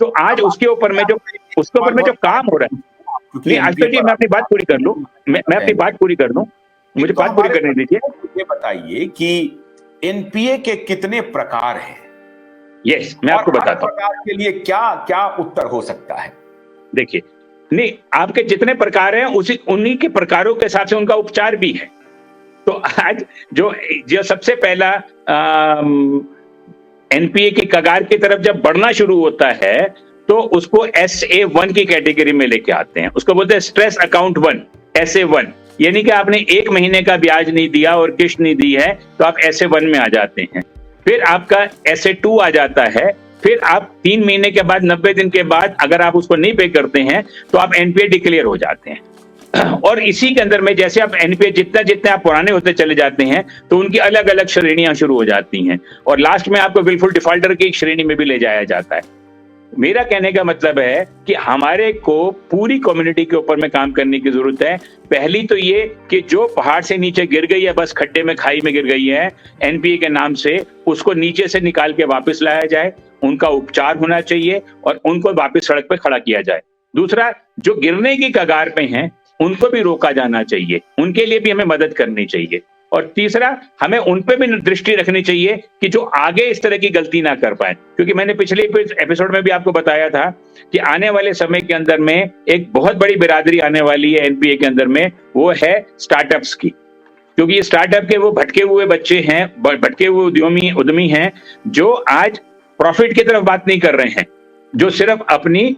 तो आज उसके ऊपर में जो काम हो रहा है, नहीं आशुतोष जी, मैं अपनी बात पूरी कर लूं, मैं अपनी बात पूरी कर दूं, मुझे बात पूरी करने दीजिए। ये बताइए कि एनपीए के कितने प्रकार हैं? यस, मैं आपको बताता हूं। प्रकार के लिए क्या क्या उत्तर हो सकता है? देखिए, नहीं, आपके जितने प्रकार हैं उन्हीं के प्रकारों के हिसाब से उनका उपचार भी है। तो आज जो सबसे पहला एनपीए की कगार की तरफ जब बढ़ना शुरू होता है तो उसको SA1 की कैटेगरी में लेके आते हैं। उसको बोलते हैं स्ट्रेस अकाउंट 1, SA1। यानी कि आपने 1 महीने का ब्याज नहीं दिया और किस्त नहीं दी है तो आप SA1 में आ जाते हैं। फिर आपका SA2 आ जाता है। फिर आप 3 महीने के बाद 90 दिन के बाद अगर आप उसको नहीं पे करते हैं तो आप एनपीए डिक्लेयर हो जाते हैं। और इसी के अंदर में जैसे आप एनपीए जितने आप पुराने होते चले जाते हैं तो उनकी अलग अलग श्रेणियां शुरू हो जाती हैं और लास्ट में आपको बिल्कुल डिफॉल्टर की एक श्रेणी में भी ले जाया जाता है। मेरा कहने का मतलब है कि हमारे को पूरी कम्युनिटी के ऊपर में काम करने की जरूरत है। पहली तो ये कि जो पहाड़ से नीचे गिर गई है, बस खड्डे में खाई में गिर गई है एनपीए के नाम से, उसको नीचे से निकाल के वापस लाया जाए, उनका उपचार होना चाहिए और उनको वापस सड़क पे खड़ा किया जाए। दूसरा, जो गिरने की कगार पे हैं उनको भी रोका जाना चाहिए, उनके लिए भी हमें मदद करनी चाहिए। और तीसरा, हमें उन पे भी दृष्टि रखनी चाहिए कि जो आगे इस तरह की गलती ना कर पाए, क्योंकि मैंने पिछले एपिसोड में भी आपको बताया था कि आने वाले समय के अंदर में एक बहुत बड़ी बिरादरी आने वाली है एनपीए के अंदर में, वो है स्टार्टअप्स की। क्योंकि ये स्टार्टअप के वो भटके हुए बच्चे हैं, भटके हुए उद्यमी हैं जो आज प्रॉफिट की तरफ बात नहीं कर रहे हैं, जो सिर्फ अपनी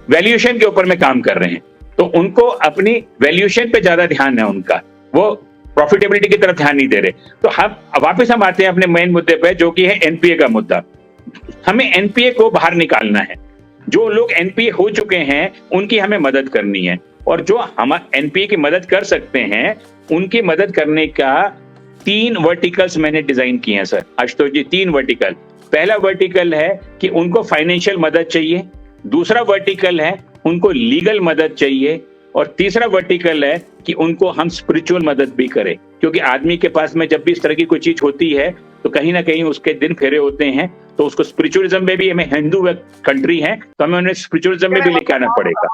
वैल्यूएशन के ऊपर में काम कर रहे हैं। तो उनको अपनी वैल्यूएशन पे ज्यादा ध्यान है उनका, वो प्रॉफिटेबिलिटी की तरफ ध्यान नहीं दे रहे। तो वापस हम आते हैं अपने मेन मुद्दे पे, जो कि है एनपीए का मुद्दा। हमें एनपीए को बाहर निकालना है। जो लोग एनपीए हो चुके हैं उनकी हमें मदद करनी है, और जो हम एनपीए की मदद कर सकते हैं उनकी मदद करने का 3 वर्टिकल्स मैंने डिजाइन किए हैं सर आशुतोष जी। 3 वर्टिकल। पहला वर्टिकल है कि उनको फाइनेंशियल मदद चाहिए, दूसरा वर्टिकल है उनको लीगल मदद चाहिए, और तीसरा वर्टिकल है कि उनको हम स्पिरिचुअल मदद भी करें। क्योंकि आदमी के पास में जब भी इस तरह की कोई चीज होती है तो कहीं ना कहीं उसके दिन फेरे होते हैं, तो उसको स्पिरिचुअलिज्म में भी, हमें हिंदू कंट्री है तो हमें उन्हें स्पिरिचुअलिज्म में भी लेके आना पड़ेगा।